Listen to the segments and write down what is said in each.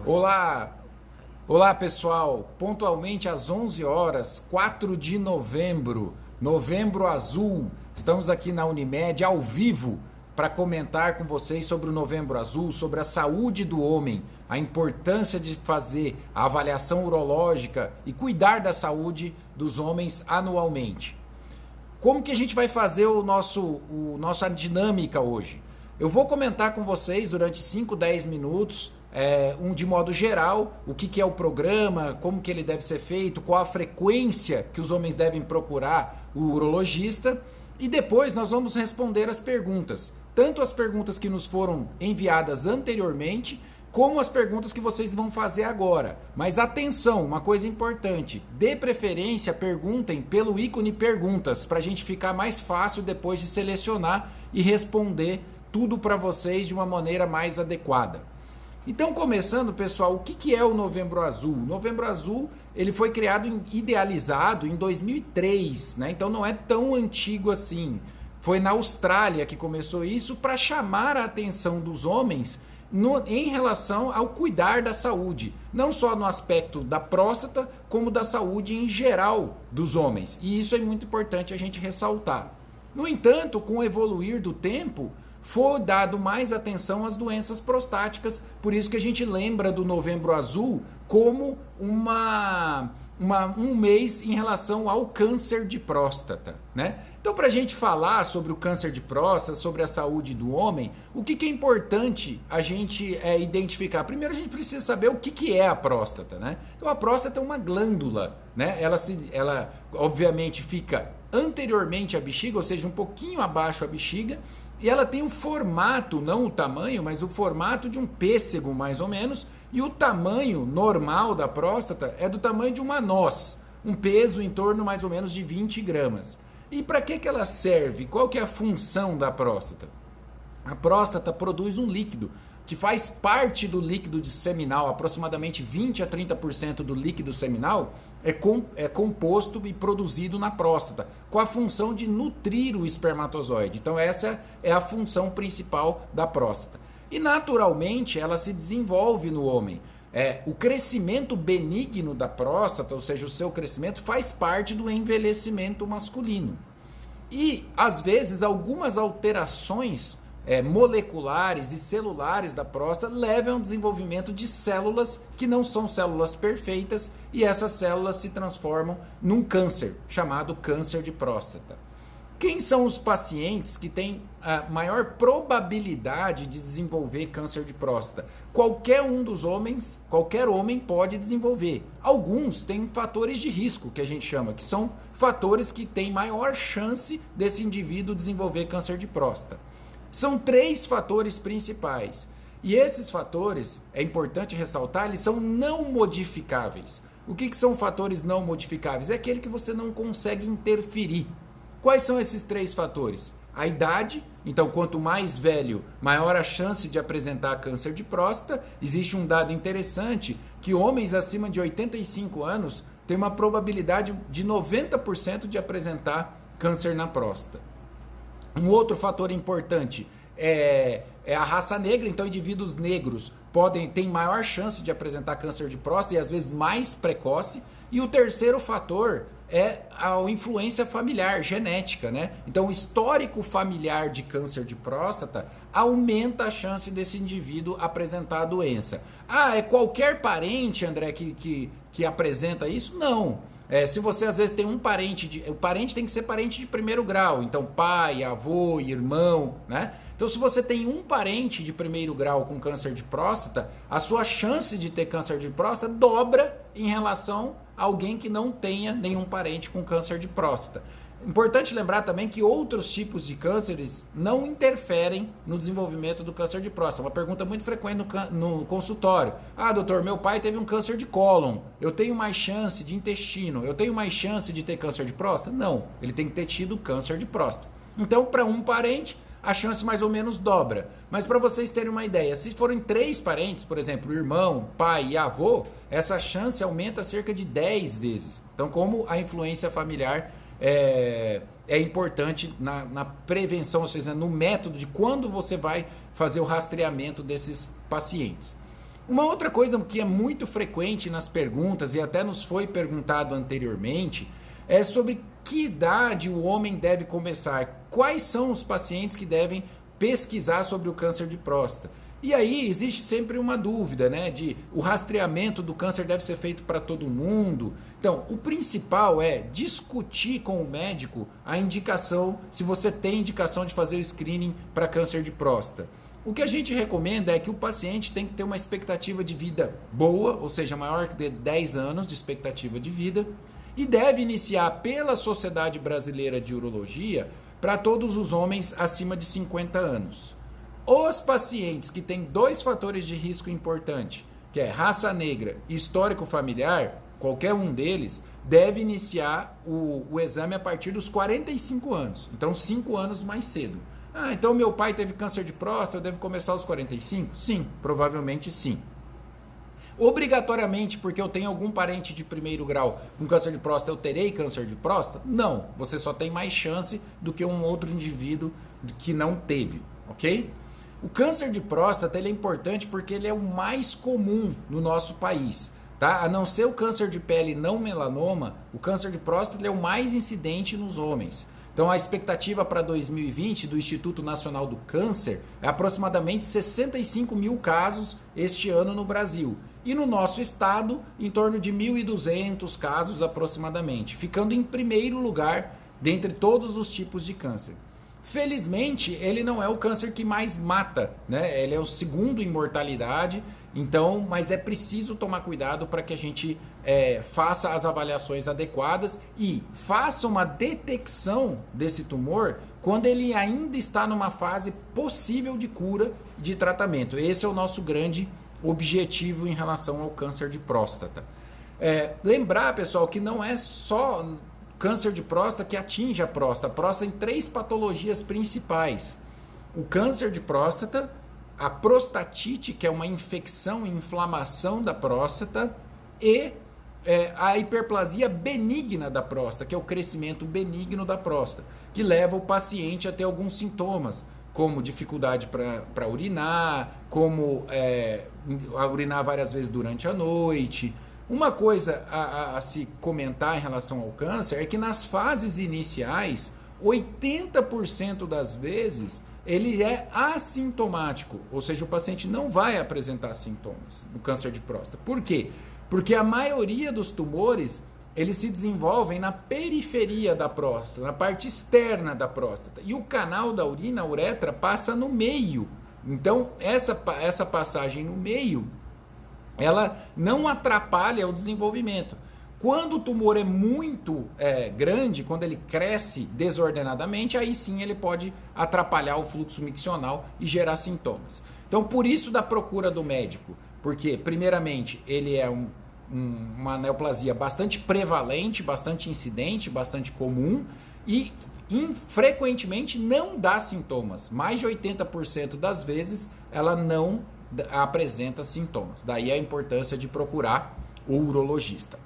Olá, olá pessoal, pontualmente às 11 horas, 4 de novembro, novembro azul, estamos aqui na Unimed ao vivo para comentar com vocês sobre o novembro azul, sobre a saúde do homem, a importância de fazer a avaliação urológica e cuidar da saúde dos homens anualmente. Como que a gente vai fazer nossa dinâmica hoje? Eu vou comentar com vocês durante 5, 10 minutos, de modo geral, o que é o programa, como que ele deve ser feito, qual a frequência que os homens devem procurar o urologista, e depois nós vamos responder as perguntas, tanto as perguntas que nos foram enviadas anteriormente, como as perguntas que vocês vão fazer agora. Mas atenção, uma coisa importante, de preferência perguntem pelo ícone perguntas, para a gente ficar mais fácil depois de selecionar e responder tudo para vocês de uma maneira mais adequada. Então, começando, pessoal, o que é o Novembro Azul? O Novembro Azul ele foi criado, idealizado em 2003, né? Então não é tão antigo assim. Foi na Austrália que começou isso para chamar a atenção dos homens em relação ao cuidar da saúde, não só no aspecto da próstata, como da saúde em geral dos homens. E isso é muito importante a gente ressaltar. No entanto, com o evoluir do tempo, foi dado mais atenção às doenças prostáticas, por isso que a gente lembra do Novembro Azul como um mês em relação ao câncer de próstata, né? Então, para a gente falar sobre o câncer de próstata, sobre a saúde do homem, o que é importante a gente identificar? Primeiro, a gente precisa saber o que é a próstata, né? Então, a próstata é uma glândula, né? Ela obviamente fica anteriormente à bexiga, ou seja, um pouquinho abaixo a bexiga, e ela tem um formato, não o tamanho, mas o formato de um pêssego, mais ou menos, e o tamanho normal da próstata é do tamanho de uma noz, um peso em torno mais ou menos de 20 gramas. E para que ela serve? Qual que é a função da próstata? A próstata produz um líquido que faz parte do líquido seminal, aproximadamente 20 a 30% do líquido seminal é composto e produzido na próstata, com a função de nutrir o espermatozoide. Então essa é a função principal da próstata. E naturalmente ela se desenvolve no homem. O crescimento benigno da próstata, ou seja, o seu crescimento, faz parte do envelhecimento masculino. E, às vezes, algumas alterações moleculares e celulares da próstata levam ao desenvolvimento de células que não são células perfeitas, e essas células se transformam num câncer, chamado câncer de próstata. Quem são os pacientes que têm a maior probabilidade de desenvolver câncer de próstata? Qualquer um dos homens, qualquer homem pode desenvolver. Alguns têm fatores de risco, que a gente chama, que são fatores que têm maior chance desse indivíduo desenvolver câncer de próstata. São 3 fatores principais. E esses fatores, é importante ressaltar, eles são não modificáveis. O que são fatores não modificáveis? É aquele que você não consegue interferir. Quais são esses 3 fatores? A idade, então quanto mais velho, maior a chance de apresentar câncer de próstata. Existe um dado interessante que homens acima de 85 anos têm uma probabilidade de 90% de apresentar câncer na próstata. Um outro fator importante é a raça negra, então indivíduos negros têm maior chance de apresentar câncer de próstata e às vezes mais precoce. E o terceiro fator é a influência familiar, genética, né? Então, o histórico familiar de câncer de próstata aumenta a chance desse indivíduo apresentar a doença. É qualquer parente, André, que apresenta isso? Não. Se você às vezes tem um parente, o parente tem que ser parente de primeiro grau, então pai, avô, irmão, né? Então se você tem um parente de primeiro grau com câncer de próstata, a sua chance de ter câncer de próstata dobra em relação a alguém que não tenha nenhum parente com câncer de próstata. Importante lembrar também que outros tipos de cânceres não interferem no desenvolvimento do câncer de próstata. Uma pergunta muito frequente no consultório. Doutor, meu pai teve um câncer de cólon. Eu tenho mais chance de intestino. Eu tenho mais chance de ter câncer de próstata? Não. Ele tem que ter tido câncer de próstata. Então, para um parente, a chance mais ou menos dobra. Mas para vocês terem uma ideia, se forem 3 parentes, por exemplo, irmão, pai e avô, essa chance aumenta cerca de 10 vezes. Então, como a influência familiar é importante na prevenção, ou seja, no método de quando você vai fazer o rastreamento desses pacientes. Uma outra coisa que é muito frequente nas perguntas, e até nos foi perguntado anteriormente, é sobre que idade o homem deve começar. Quais são os pacientes que devem pesquisar sobre o câncer de próstata? E aí existe sempre uma dúvida, né? De o rastreamento do câncer deve ser feito para todo mundo. Então, o principal é discutir com o médico a indicação, se você tem indicação de fazer o screening para câncer de próstata. O que a gente recomenda é que o paciente tem que ter uma expectativa de vida boa, ou seja, maior que 10 anos de expectativa de vida, e deve iniciar pela Sociedade Brasileira de Urologia para todos os homens acima de 50 anos. Os pacientes que têm 2 fatores de risco importantes, que é raça negra e histórico familiar, qualquer um deles, deve iniciar o exame a partir dos 45 anos. Então, 5 anos mais cedo. Ah, então meu pai teve câncer de próstata, eu devo começar aos 45? Sim, provavelmente sim. Obrigatoriamente, porque eu tenho algum parente de primeiro grau com câncer de próstata, eu terei câncer de próstata? Não, você só tem mais chance do que um outro indivíduo que não teve, ok? O câncer de próstata ele é importante porque ele é o mais comum no nosso país, tá? A não ser o câncer de pele não melanoma, o câncer de próstata ele é o mais incidente nos homens. Então a expectativa para 2020 do Instituto Nacional do Câncer é aproximadamente 65 mil casos este ano no Brasil. E no nosso estado, em torno de 1.200 casos aproximadamente, ficando em primeiro lugar dentre todos os tipos de câncer. Felizmente, ele não é o câncer que mais mata, né? Ele é o segundo em mortalidade, então, mas é preciso tomar cuidado para que a gente faça as avaliações adequadas e faça uma detecção desse tumor quando ele ainda está numa fase possível de cura, de tratamento. Esse é o nosso grande objetivo em relação ao câncer de próstata. Lembrar, pessoal, que não é só câncer de próstata que atinge a próstata. A próstata tem 3 patologias principais. O câncer de próstata, a prostatite, que é uma infecção e inflamação da próstata, e a hiperplasia benigna da próstata, que é o crescimento benigno da próstata, que leva o paciente a ter alguns sintomas, como dificuldade para urinar, como urinar várias vezes durante a noite. Uma coisa a se comentar em relação ao câncer é que nas fases iniciais, 80% das vezes ele é assintomático, ou seja, o paciente não vai apresentar sintomas do câncer de próstata. Por quê? Porque a maioria dos tumores eles se desenvolvem na periferia da próstata, na parte externa da próstata, e o canal da urina, a uretra, passa no meio. Então, essa passagem no meio ela não atrapalha o desenvolvimento. Quando o tumor é muito grande, quando ele cresce desordenadamente, aí sim ele pode atrapalhar o fluxo miccional e gerar sintomas. Então, por isso da procura do médico, porque, primeiramente, ele é uma neoplasia bastante prevalente, bastante incidente, bastante comum e frequentemente não dá sintomas. Mais de 80% das vezes ela não apresenta sintomas. Daí a importância de procurar o urologista.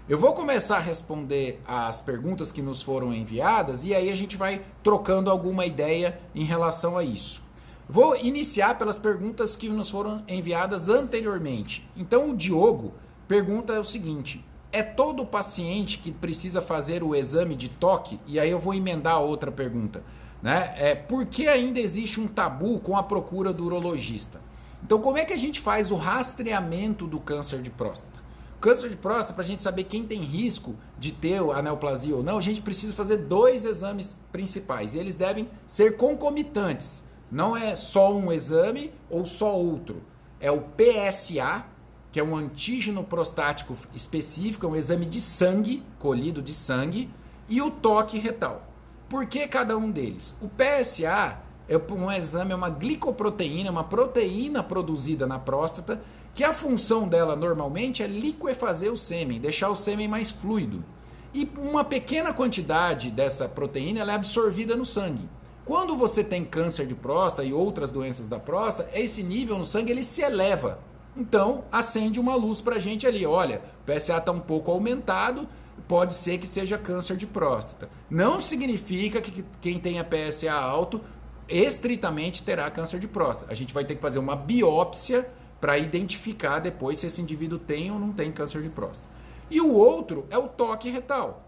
Eu vou começar a responder as perguntas que nos foram enviadas e aí a gente vai trocando alguma ideia em relação a isso. Vou iniciar pelas perguntas que nos foram enviadas anteriormente. Então o Diogo pergunta o seguinte: é todo paciente que precisa fazer o exame de toque? E aí eu vou emendar outra pergunta, né? Por que ainda existe um tabu com a procura do urologista? Então, como é que a gente faz o rastreamento do câncer de próstata? O câncer de próstata, para a gente saber quem tem risco de ter a neoplasia ou não, a gente precisa fazer 2 exames principais. E eles devem ser concomitantes. Não é só um exame ou só outro. É o PSA, que é um antígeno prostático específico, é um exame de sangue, colhido de sangue, e o toque retal. Por que cada um deles? O PSA é um exame, é uma glicoproteína, uma proteína produzida na próstata, que a função dela normalmente é liquefazer o sêmen, deixar o sêmen mais fluido. E uma pequena quantidade dessa proteína ela é absorvida no sangue. Quando você tem câncer de próstata e outras doenças da próstata, esse nível no sangue ele se eleva. Então, acende uma luz para a gente ali. Olha, o PSA está um pouco aumentado, pode ser que seja câncer de próstata. Não significa que quem tenha PSA alto estritamente terá câncer de próstata. A gente vai ter que fazer uma biópsia para identificar depois se esse indivíduo tem ou não tem câncer de próstata. E o outro é o toque retal.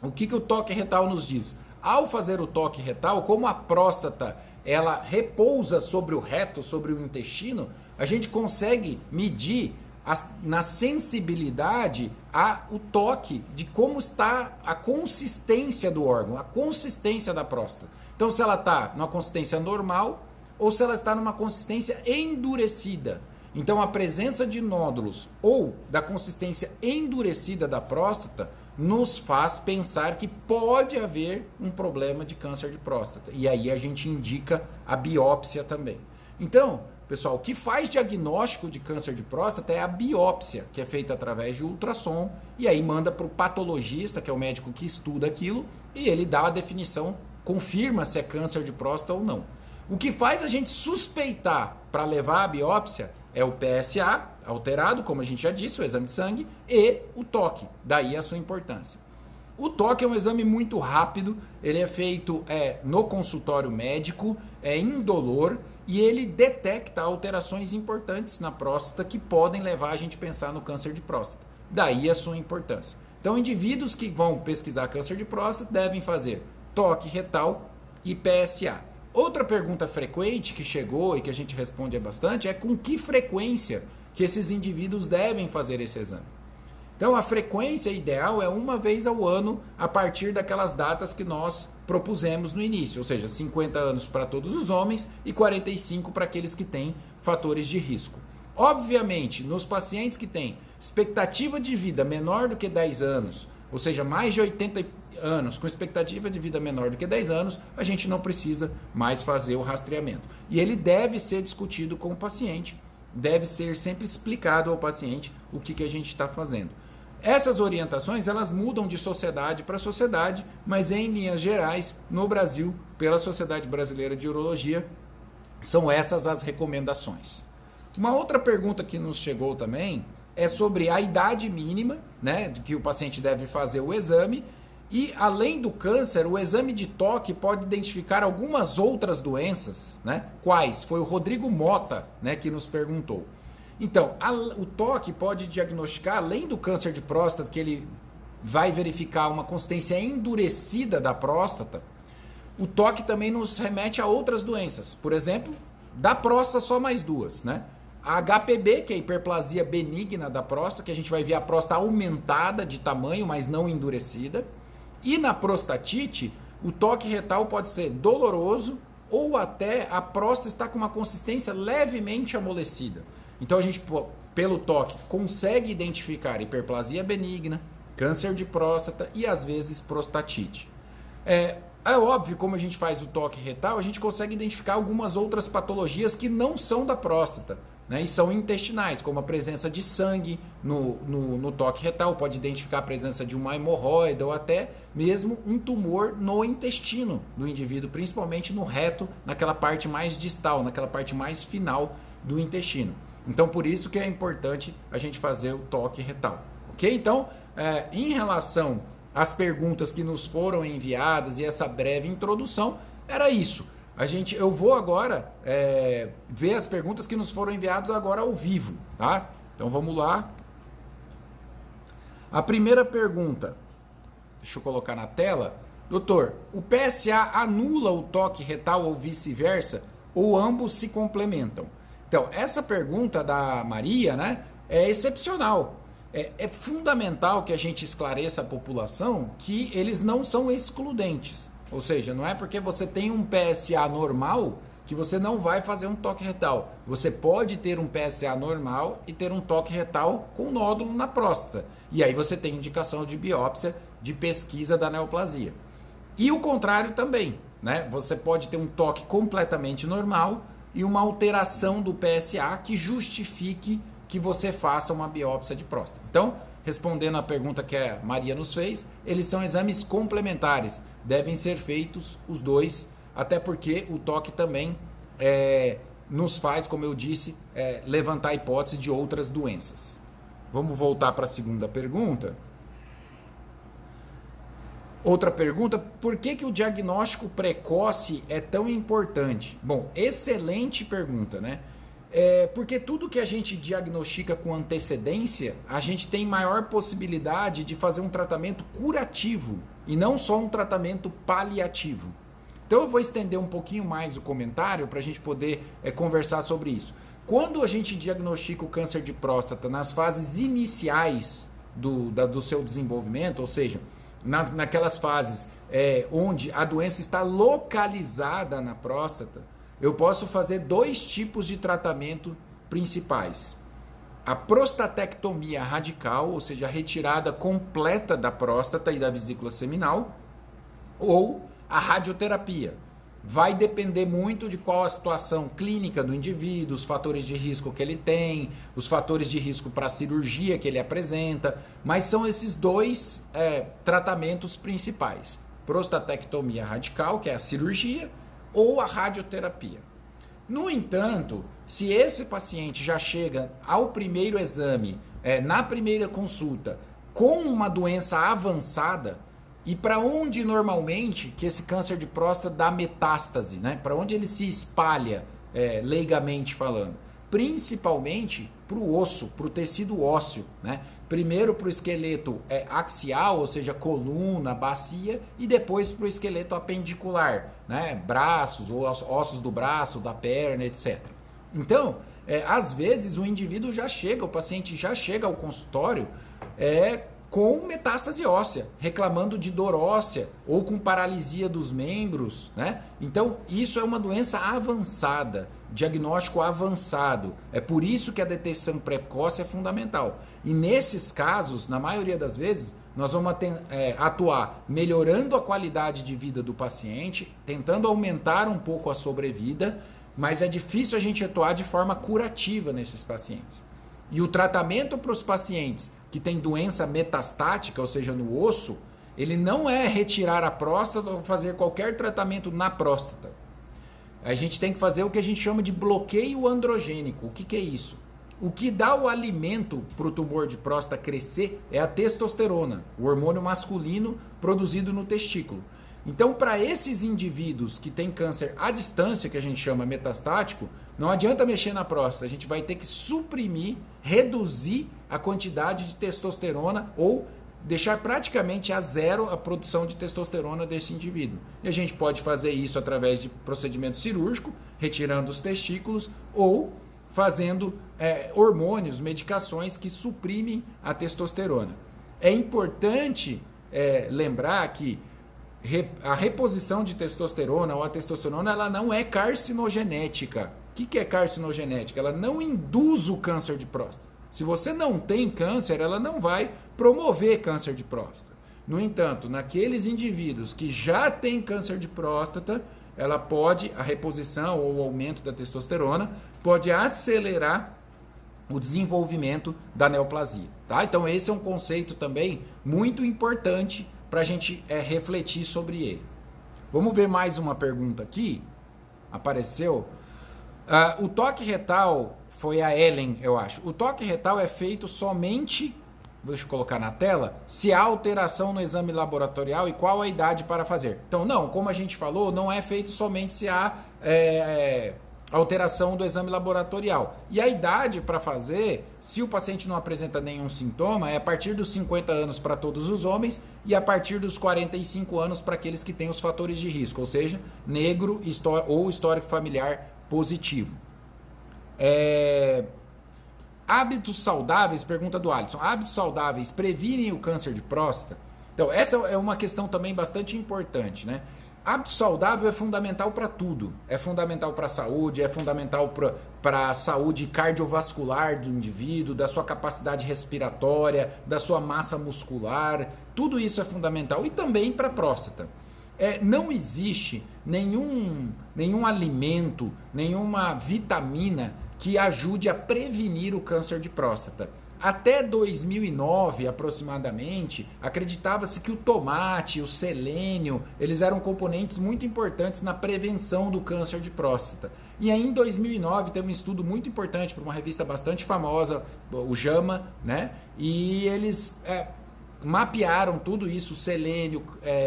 O que o toque retal nos diz? Ao fazer o toque retal, como a próstata ela repousa sobre o reto, sobre o intestino, a gente consegue medir na sensibilidade o toque de como está a consistência do órgão, a consistência da próstata. Então, se ela está numa consistência normal ou se ela está numa consistência endurecida. Então, a presença de nódulos ou da consistência endurecida da próstata nos faz pensar que pode haver um problema de câncer de próstata. E aí a gente indica a biópsia também. Então, pessoal, o que faz diagnóstico de câncer de próstata é a biópsia, que é feita através de ultrassom, e aí manda para o patologista, que é o médico que estuda aquilo, e ele dá a definição, confirma se é câncer de próstata ou não. O que faz a gente suspeitar para levar a biópsia é o PSA alterado, como a gente já disse, o exame de sangue, e o toque, daí a sua importância. O toque é um exame muito rápido, ele é feito no consultório médico, é indolor, e ele detecta alterações importantes na próstata que podem levar a gente a pensar no câncer de próstata. Daí a sua importância. Então, indivíduos que vão pesquisar câncer de próstata devem fazer toque retal e PSA. Outra pergunta frequente que chegou e que a gente responde bastante é com que frequência que esses indivíduos devem fazer esse exame. Então, a frequência ideal é uma vez ao ano a partir daquelas datas que nós propusemos no início, ou seja, 50 anos para todos os homens e 45 para aqueles que têm fatores de risco. Obviamente, nos pacientes que têm expectativa de vida menor do que 10 anos, ou seja, mais de 80 anos com expectativa de vida menor do que 10 anos, a gente não precisa mais fazer o rastreamento. E ele deve ser discutido com o paciente, deve ser sempre explicado ao paciente o que a gente está fazendo. Essas orientações, elas mudam de sociedade para sociedade, mas em linhas gerais, no Brasil, pela Sociedade Brasileira de Urologia, são essas as recomendações. Uma outra pergunta que nos chegou também é sobre a idade mínima, né, de que o paciente deve fazer o exame, e além do câncer, o exame de toque pode identificar algumas outras doenças, né? Quais? Foi o Rodrigo Mota, né, que nos perguntou. Então, o toque pode diagnosticar, além do câncer de próstata, que ele vai verificar uma consistência endurecida da próstata, o toque também nos remete a outras doenças. Por exemplo, da próstata só mais duas, né? A HPB, que é a hiperplasia benigna da próstata, que a gente vai ver a próstata aumentada de tamanho, mas não endurecida. E na prostatite, o toque retal pode ser doloroso ou até a próstata está com uma consistência levemente amolecida. Então a gente, pelo toque, consegue identificar hiperplasia benigna, câncer de próstata e às vezes prostatite. É óbvio, como a gente faz o toque retal, a gente consegue identificar algumas outras patologias que não são da próstata, né, e são intestinais, como a presença de sangue no toque retal, pode identificar a presença de uma hemorroida ou até mesmo um tumor no intestino do indivíduo, principalmente no reto, naquela parte mais distal, naquela parte mais final do intestino. Então, por isso que é importante a gente fazer o toque retal, ok? Então, em relação às perguntas que nos foram enviadas e essa breve introdução, era isso. Eu vou agora ver as perguntas que nos foram enviadas agora ao vivo, tá? Então, vamos lá. A primeira pergunta, deixa eu colocar na tela. Doutor, o PSA anula o toque retal ou vice-versa? Ou ambos se complementam? Então, essa pergunta da Maria, né, é excepcional. É fundamental que a gente esclareça a população que eles não são excludentes. Ou seja, não é porque você tem um PSA normal que você não vai fazer um toque retal. Você pode ter um PSA normal e ter um toque retal com nódulo na próstata. E aí você tem indicação de biópsia, de pesquisa da neoplasia. E o contrário também, né? Você pode ter um toque completamente normal e uma alteração do PSA que justifique que você faça uma biópsia de próstata. Então, respondendo à pergunta que a Maria nos fez, eles são exames complementares, devem ser feitos os dois, até porque o toque também nos faz, como eu disse, levantar a hipótese de outras doenças. Vamos voltar para a segunda pergunta. Outra pergunta, por que o diagnóstico precoce é tão importante? Bom, excelente pergunta, né? Porque tudo que a gente diagnostica com antecedência, a gente tem maior possibilidade de fazer um tratamento curativo e não só um tratamento paliativo. Então eu vou estender um pouquinho mais o comentário para a gente poder conversar sobre isso. Quando a gente diagnostica o câncer de próstata nas fases iniciais do seu desenvolvimento, ou seja, naquelas fases onde a doença está localizada na próstata, eu posso fazer 2 tipos de tratamento principais. A prostatectomia radical, ou seja, a retirada completa da próstata e da vesícula seminal, ou a radioterapia. Vai depender muito de qual a situação clínica do indivíduo, os fatores de risco que ele tem, os fatores de risco para a cirurgia que ele apresenta, mas são esses 2 tratamentos principais. Prostatectomia radical, que é a cirurgia, ou a radioterapia. No entanto, se esse paciente já chega ao primeiro exame, na primeira consulta, com uma doença avançada, e para onde normalmente que esse câncer de próstata dá metástase, né? Para onde ele se espalha, leigamente falando? Principalmente para o osso, para o tecido ósseo, né? Primeiro para o esqueleto axial, ou seja, coluna, bacia, e depois para o esqueleto apendicular, né? Braços, ou ossos do braço, da perna, etc. Então, às vezes o paciente já chega ao consultório com metástase óssea, reclamando de dor óssea ou com paralisia dos membros, né? Então, isso é uma doença avançada, diagnóstico avançado. É por isso que a detecção precoce é fundamental. E nesses casos, na maioria das vezes, nós vamos atuar melhorando a qualidade de vida do paciente, tentando aumentar um pouco a sobrevida, mas é difícil a gente atuar de forma curativa nesses pacientes. E o tratamento para os pacientes que tem doença metastática, ou seja, no osso, ele não é retirar a próstata ou fazer qualquer tratamento na próstata. A gente tem que fazer o que a gente chama de bloqueio androgênico. O que é isso? O que dá o alimento para o tumor de próstata crescer é a testosterona, o hormônio masculino produzido no testículo. Então, para esses indivíduos que têm câncer à distância, que a gente chama metastático, não adianta mexer na próstata, a gente vai ter que suprimir, reduzir a quantidade de testosterona ou deixar praticamente a zero a produção de testosterona desse indivíduo. E a gente pode fazer isso através de procedimento cirúrgico, retirando os testículos, ou fazendo hormônios, medicações que suprimem a testosterona. É importante lembrar que a reposição de testosterona ou a testosterona, ela não é carcinogenética. O que é carcinogenética? Ela não induz o câncer de próstata. Se você não tem câncer, ela não vai promover câncer de próstata. No entanto, naqueles indivíduos que já têm câncer de próstata, a reposição ou o aumento da testosterona pode acelerar o desenvolvimento da neoplasia. Tá? Então esse é um conceito também muito importante para a gente refletir sobre ele. Vamos ver mais uma pergunta aqui. Apareceu. O toque retal, foi a Ellen, eu acho. O toque retal é feito somente, deixa eu colocar na tela, se há alteração no exame laboratorial e qual a idade para fazer. Então, não, como a gente falou, não é feito somente se há alteração do exame laboratorial. E a idade para fazer, se o paciente não apresenta nenhum sintoma, é a partir dos 50 anos para todos os homens e a partir dos 45 anos para aqueles que têm os fatores de risco, ou seja, negro ou histórico familiar positivo. Hábitos saudáveis, pergunta do Alisson, hábitos saudáveis previnem o câncer de próstata? Então, essa é uma questão também bastante importante, né? Hábito saudável é fundamental para tudo. É fundamental para a saúde, é fundamental para a saúde cardiovascular do indivíduo, da sua capacidade respiratória, da sua massa muscular. Tudo isso é fundamental e também para a próstata. Não existe nenhum alimento, nenhuma vitamina que ajude a prevenir o câncer de próstata. Até 2009, aproximadamente, acreditava-se que o tomate, o selênio, eles eram componentes muito importantes na prevenção do câncer de próstata. E aí, em 2009, tem um estudo muito importante para uma revista bastante famosa, o JAMA, né? E eles mapearam tudo isso, selênio,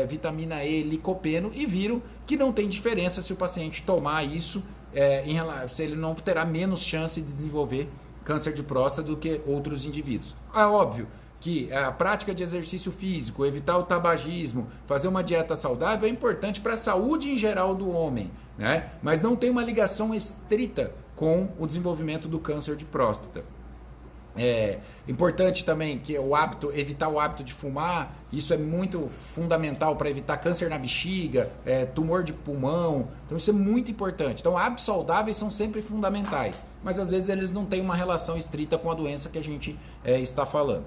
vitamina E, licopeno, e viram que não tem diferença se o paciente tomar isso se ele não terá menos chance de desenvolver câncer de próstata do que outros indivíduos. É óbvio que a prática de exercício físico, evitar o tabagismo, fazer uma dieta saudável é importante para a saúde em geral do homem, né? Mas não tem uma ligação estrita com o desenvolvimento do câncer de próstata. É importante também que evitar o hábito de fumar, isso é muito fundamental para evitar câncer na bexiga, tumor de pulmão, então isso é muito importante. Então hábitos saudáveis são sempre fundamentais, mas às vezes eles não têm uma relação estrita com a doença que a gente está falando.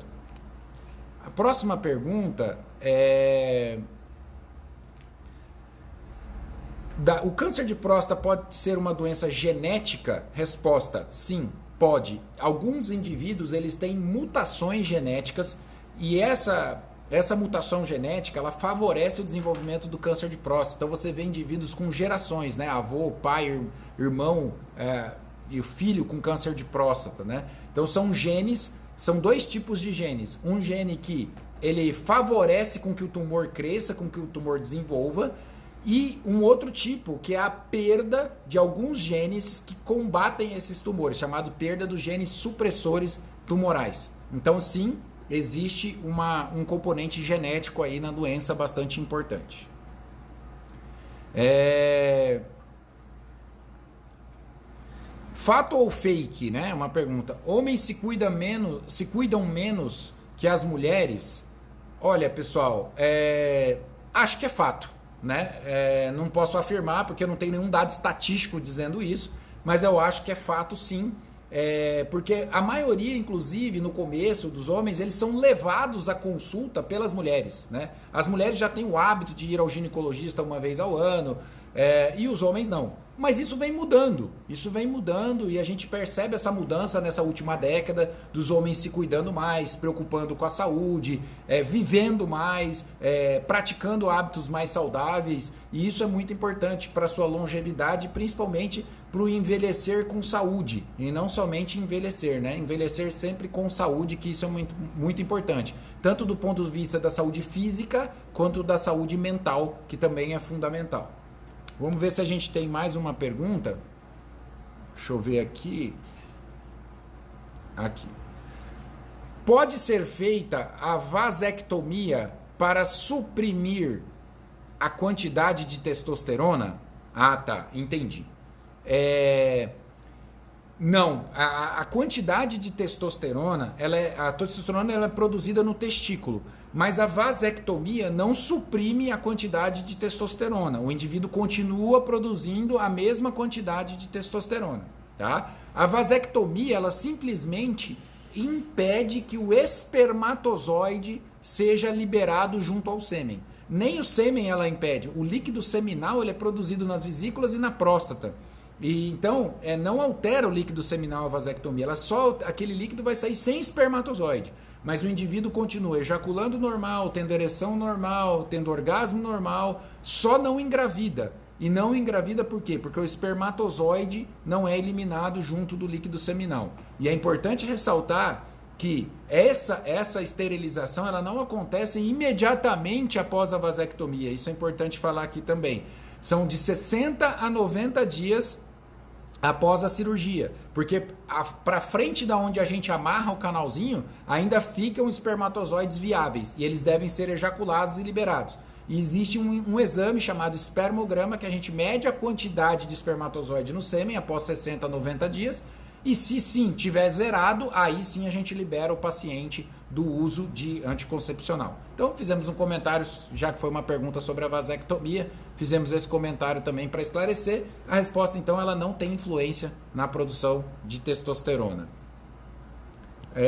A próxima pergunta é: o câncer de próstata pode ser uma doença genética? Resposta: sim, pode. Alguns indivíduos eles têm mutações genéticas e essa mutação genética ela favorece o desenvolvimento do câncer de próstata. Então você vê indivíduos com gerações, né? Avô, pai, irmão e o filho com câncer de próstata, né? Então são genes. São dois tipos de genes. Um gene que ele favorece com que o tumor cresça, com que o tumor desenvolva, e um outro tipo que é a perda de alguns genes que combatem esses tumores, chamado perda dos genes supressores tumorais. Então sim, existe um componente genético aí na doença bastante importante. Fato ou fake, né? Uma pergunta. Homens se cuidam menos que as mulheres? Olha, pessoal, acho que é fato, né? Não posso afirmar porque eu não tenho nenhum dado estatístico dizendo isso, mas eu acho que é fato sim. Porque a maioria, inclusive, no começo dos homens, eles são levados à consulta pelas mulheres, né? As mulheres já têm o hábito de ir ao ginecologista uma vez ao ano, e os homens não. Mas isso vem mudando e a gente percebe essa mudança nessa última década dos homens se cuidando mais, preocupando com a saúde, vivendo mais, praticando hábitos mais saudáveis, e isso é muito importante para a sua longevidade, principalmente para o envelhecer com saúde, e não somente envelhecer, né? Envelhecer sempre com saúde, que isso é muito, muito importante, tanto do ponto de vista da saúde física, quanto da saúde mental, que também é fundamental. Vamos ver se a gente tem mais uma pergunta. Deixa eu ver aqui. Aqui. Pode ser feita a vasectomia para suprimir a quantidade de testosterona? Ah, tá. Entendi. Não. A quantidade de testosterona, a testosterona ela é produzida no testículo. Mas a vasectomia não suprime a quantidade de testosterona. O indivíduo continua produzindo a mesma quantidade de testosterona, tá? A vasectomia, ela simplesmente impede que o espermatozoide seja liberado junto ao sêmen. Nem o sêmen ela impede. O líquido seminal ele é produzido nas vesículas e na próstata. E então, não altera o líquido seminal a vasectomia. Aquele líquido vai sair sem espermatozoide. Mas o indivíduo continua ejaculando normal, tendo ereção normal, tendo orgasmo normal, só não engravida. E não engravida por quê? Porque o espermatozoide não é eliminado junto do líquido seminal. E é importante ressaltar que essa esterilização ela não acontece imediatamente após a vasectomia. Isso é importante falar aqui também. São de 60 a 90 dias após a cirurgia, porque para frente da onde a gente amarra o canalzinho ainda ficam espermatozoides viáveis e eles devem ser ejaculados e liberados. E existe um exame chamado espermograma que a gente mede a quantidade de espermatozoide no sêmen após 60 a 90 dias e se sim tiver zerado, aí sim a gente libera o paciente do uso de anticoncepcional. Então fizemos um comentário, já que foi uma pergunta sobre a vasectomia, fizemos esse comentário também para esclarecer. A resposta então ela não tem influência na produção de testosterona.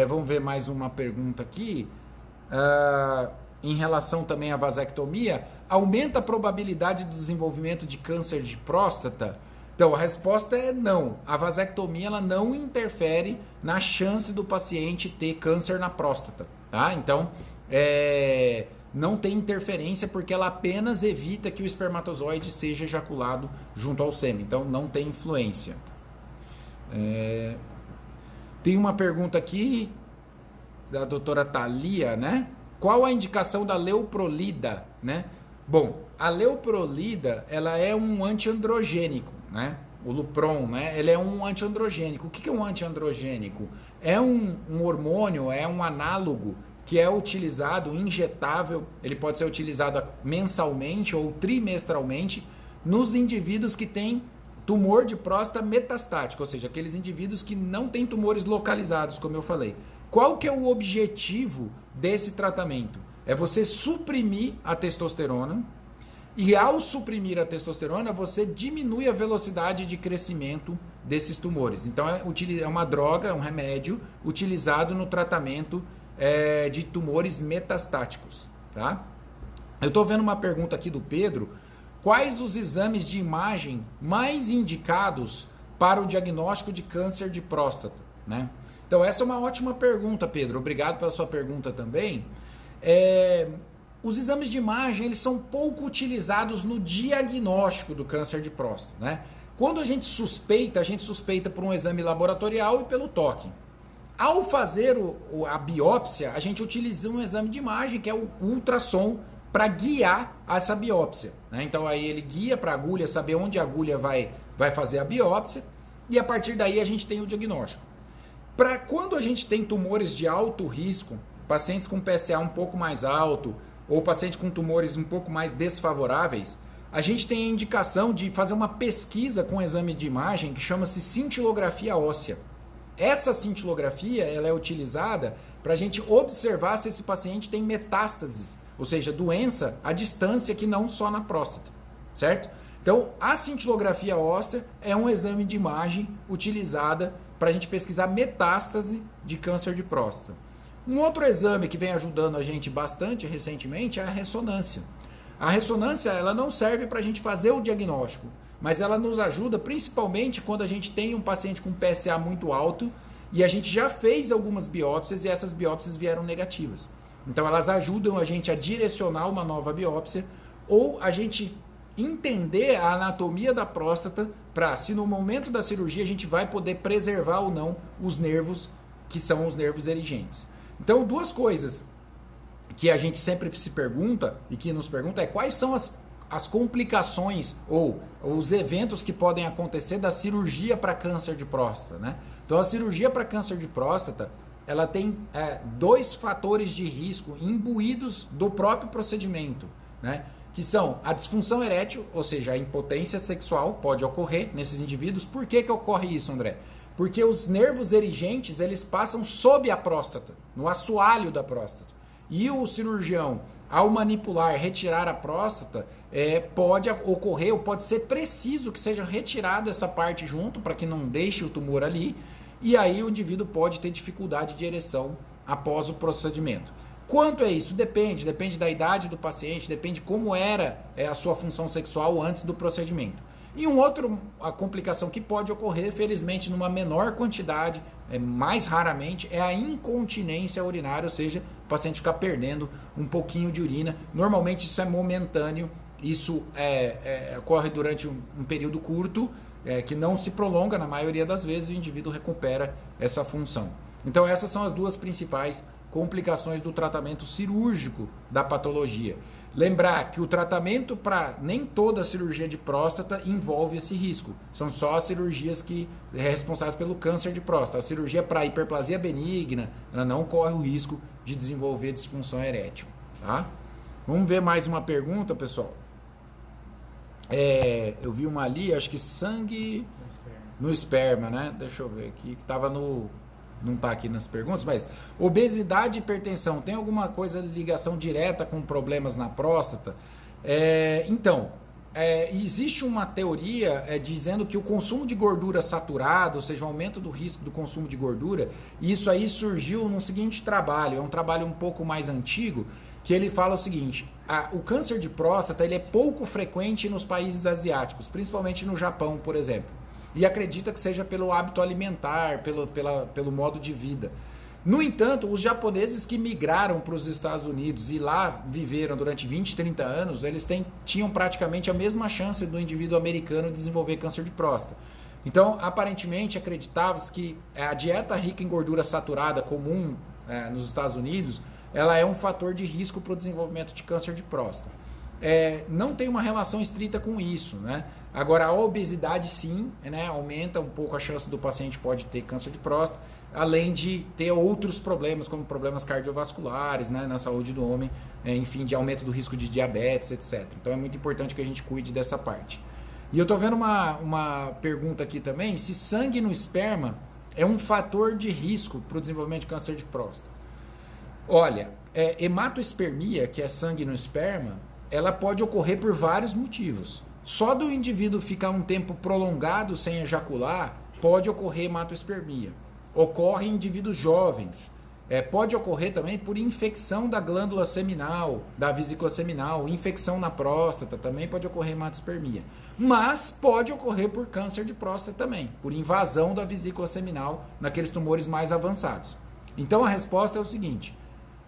Vamos ver mais uma pergunta aqui. Em relação também à vasectomia, aumenta a probabilidade do desenvolvimento de câncer de próstata? Então, a resposta é não. A vasectomia ela não interfere na chance do paciente ter câncer na próstata, tá? Então, não tem interferência porque ela apenas evita que o espermatozoide seja ejaculado junto ao sêmen. Então, não tem influência. Tem uma pergunta aqui da doutora Thalia, né? Qual a indicação da leuprolida, né? Bom, a leuprolida, ela é um antiandrogênico, né? o Lupron, né? Ele é um antiandrogênico. O que é um antiandrogênico? É um hormônio, é um análogo que é utilizado, injetável, ele pode ser utilizado mensalmente ou trimestralmente nos indivíduos que têm tumor de próstata metastático, ou seja, aqueles indivíduos que não têm tumores localizados, como eu falei. Qual que é o objetivo desse tratamento? É você suprimir a testosterona, e ao suprimir a testosterona, você diminui a velocidade de crescimento desses tumores. Então é uma droga, é um remédio utilizado no tratamento de tumores metastáticos. Tá? Eu estou vendo uma pergunta aqui do Pedro. Quais os exames de imagem mais indicados para o diagnóstico de câncer de próstata? Né? Então essa é uma ótima pergunta, Pedro. Obrigado pela sua pergunta também. Os exames de imagem, eles são pouco utilizados no diagnóstico do câncer de próstata, né? Quando a gente suspeita por um exame laboratorial e pelo toque. Ao fazer a biópsia, a gente utiliza um exame de imagem, que é o ultrassom, para guiar essa biópsia, né? Então aí ele guia para a agulha, saber onde a agulha vai fazer a biópsia, e a partir daí a gente tem o diagnóstico. Para quando a gente tem tumores de alto risco, pacientes com PSA um pouco mais alto, ou paciente com tumores um pouco mais desfavoráveis, a gente tem a indicação de fazer uma pesquisa com exame de imagem que chama-se cintilografia óssea. Essa cintilografia ela é utilizada para a gente observar se esse paciente tem metástases, ou seja, doença à distância que não só na próstata, certo? Então, a cintilografia óssea é um exame de imagem utilizada para a gente pesquisar metástase de câncer de próstata. Um outro exame que vem ajudando a gente bastante recentemente é a ressonância. A ressonância ela não serve para a gente fazer o diagnóstico, mas ela nos ajuda principalmente quando a gente tem um paciente com PSA muito alto e a gente já fez algumas biópsias e essas biópsias vieram negativas. Então elas ajudam a gente a direcionar uma nova biópsia ou a gente entender a anatomia da próstata para, se no momento da cirurgia a gente vai poder preservar ou não os nervos que são os nervos erigentes. Então, duas coisas que a gente sempre se pergunta e que nos pergunta é quais são as complicações ou os eventos que podem acontecer da cirurgia para câncer de próstata, né? Então, a cirurgia para câncer de próstata, ela tem dois fatores de risco imbuídos do próprio procedimento, né? Que são a disfunção erétil, ou seja, a impotência sexual pode ocorrer nesses indivíduos. Por que ocorre isso, André? Porque os nervos erigentes, eles passam sob a próstata, no assoalho da próstata. E o cirurgião, ao manipular, retirar a próstata, pode ocorrer, ou pode ser preciso que seja retirado essa parte junto, para que não deixe o tumor ali, e aí o indivíduo pode ter dificuldade de ereção após o procedimento. Quanto é isso? Depende da idade do paciente, depende como era a sua função sexual antes do procedimento. E a complicação que pode ocorrer, felizmente numa menor quantidade, mais raramente, é a incontinência urinária, ou seja, o paciente ficar perdendo um pouquinho de urina. Normalmente isso é momentâneo, isso ocorre durante um período curto, que não se prolonga, na maioria das vezes o indivíduo recupera essa função. Então essas são as duas principais complicações do tratamento cirúrgico da patologia. Lembrar que o tratamento para nem toda cirurgia de próstata envolve esse risco. São só as cirurgias que responsáveis pelo câncer de próstata. A cirurgia para hiperplasia benigna, ela não corre o risco de desenvolver disfunção erétil. Tá? Vamos ver mais uma pergunta, pessoal. Eu vi uma ali, acho que sangue no esperma, né? Deixa eu ver aqui, que estava no... Não está aqui nas perguntas, mas obesidade e hipertensão, tem alguma ligação direta com problemas na próstata? Existe uma teoria dizendo que o consumo de gordura saturada, ou seja, o aumento do risco do consumo de gordura, isso aí surgiu num seguinte trabalho, é um trabalho um pouco mais antigo, que ele fala o seguinte: o câncer de próstata ele é pouco frequente nos países asiáticos, principalmente no Japão, por exemplo. E acredita que seja pelo hábito alimentar, pelo modo de vida. No entanto, os japoneses que migraram para os Estados Unidos e lá viveram durante 20, 30 anos, eles tinham praticamente a mesma chance do indivíduo americano desenvolver câncer de próstata. Então, aparentemente, acreditava-se que a dieta rica em gordura saturada comum nos Estados Unidos, ela é um fator de risco para o desenvolvimento de câncer de próstata. não tem uma relação estrita com isso, né? Agora, a obesidade sim, né, aumenta um pouco a chance do paciente pode ter câncer de próstata, além de ter outros problemas, como problemas cardiovasculares, né, na saúde do homem, enfim, de aumento do risco de diabetes, etc. Então é muito importante que a gente cuide dessa parte. E eu tô vendo uma pergunta aqui também, se sangue no esperma é um fator de risco para o desenvolvimento de câncer de próstata. Olha, hematospermia, que é sangue no esperma, ela pode ocorrer por vários motivos. Só do indivíduo ficar um tempo prolongado sem ejacular, pode ocorrer hematospermia. Ocorre em indivíduos jovens. Pode ocorrer também por infecção da glândula seminal, da vesícula seminal, infecção na próstata, também pode ocorrer hematospermia. Mas pode ocorrer por câncer de próstata também, por invasão da vesícula seminal naqueles tumores mais avançados. Então a resposta é o seguinte: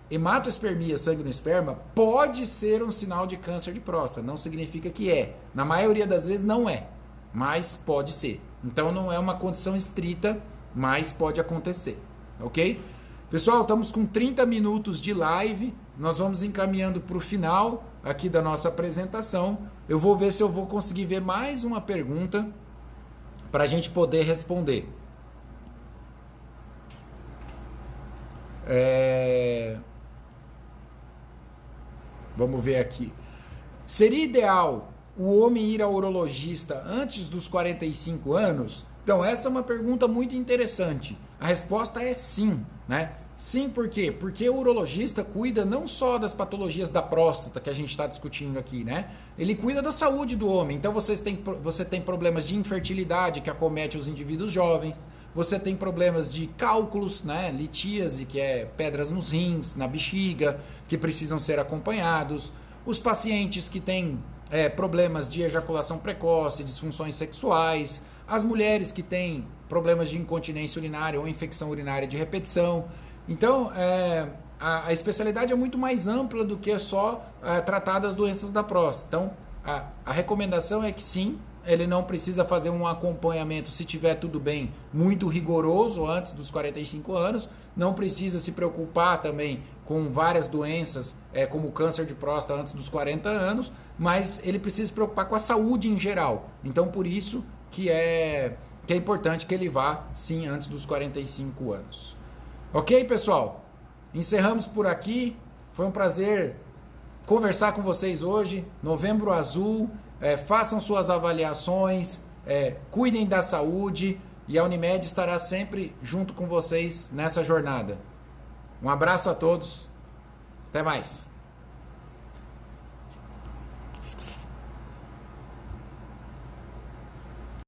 hematospermia, sangue no esperma, pode ser um sinal de câncer de próstata. Não significa que é. Na maioria das vezes não é, mas pode ser. Então não é uma condição estrita, mas pode acontecer, ok? Pessoal, estamos com 30 minutos de live. Nós vamos encaminhando para o final aqui da nossa apresentação. Eu vou ver se eu vou conseguir ver mais uma pergunta para a gente poder responder. Vamos ver aqui. Seria ideal o homem ir ao urologista antes dos 45 anos? Então, essa é uma pergunta muito interessante. A resposta é sim, né? Sim, por quê? Porque o urologista cuida não só das patologias da próstata que a gente está discutindo aqui, né? Ele cuida da saúde do homem. Então, você tem problemas de infertilidade que acomete os indivíduos jovens. Você tem problemas de cálculos, né? Litíase, que é pedras nos rins, na bexiga, que precisam ser acompanhados. Os pacientes que têm problemas de ejaculação precoce, disfunções sexuais. As mulheres que têm problemas de incontinência urinária ou infecção urinária de repetição. Então, a especialidade é muito mais ampla do que só tratar das doenças da próstata. Então, a recomendação é que sim, ele não precisa fazer um acompanhamento, se tiver tudo bem, muito rigoroso antes dos 45 anos. Não precisa se preocupar também com várias doenças, como câncer de próstata antes dos 40 anos, mas ele precisa se preocupar com a saúde em geral. Então, por isso que é importante que ele vá, sim, antes dos 45 anos. Ok, pessoal? Encerramos por aqui. Foi um prazer conversar com vocês hoje. Novembro Azul. Façam suas avaliações, cuidem da saúde e a Unimed estará sempre junto com vocês nessa jornada. Um abraço a todos. Até mais.